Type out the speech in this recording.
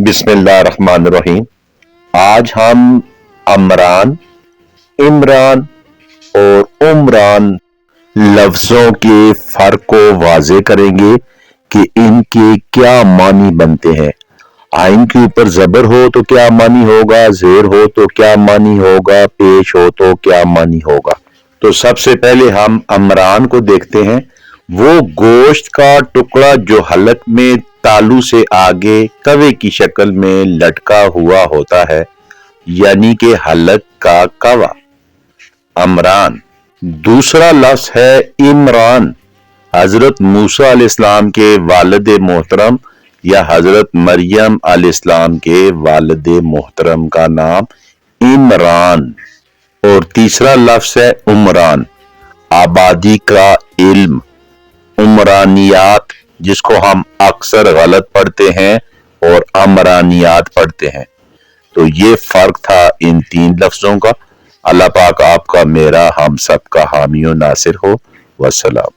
بسم اللہ الرحمن الرحیم۔ آج ہم امران، عمران اور عمران لفظوں کے فرق کو واضح کریں گے کہ ان کے کیا معنی بنتے ہیں۔ آئین کے اوپر زبر ہو تو کیا معنی ہوگا، زیر ہو تو کیا معنی ہوگا، پیش ہو تو کیا معنی ہوگا۔ تو سب سے پہلے ہم امران کو دیکھتے ہیں۔ وہ گوشت کا ٹکڑا جو حلق میں تالو سے آگے کوے کی شکل میں لٹکا ہوا ہوتا ہے، یعنی کہ حلق کا کوا، امران۔ دوسرا لفظ ہے عمران۔ حضرت موسیٰ علیہ السلام کے والد محترم یا حضرت مریم علیہ السلام کے والد محترم کا نام عمران۔ اور تیسرا لفظ ہے عمران، آبادی کا علم، عمرانیات، جس کو ہم اکثر غلط پڑھتے ہیں اور عمرانیات پڑھتے ہیں۔ تو یہ فرق تھا ان تین لفظوں کا۔ اللہ پاک آپ کا، میرا، ہم سب کا حامی و ناصر ہو۔ والسلام۔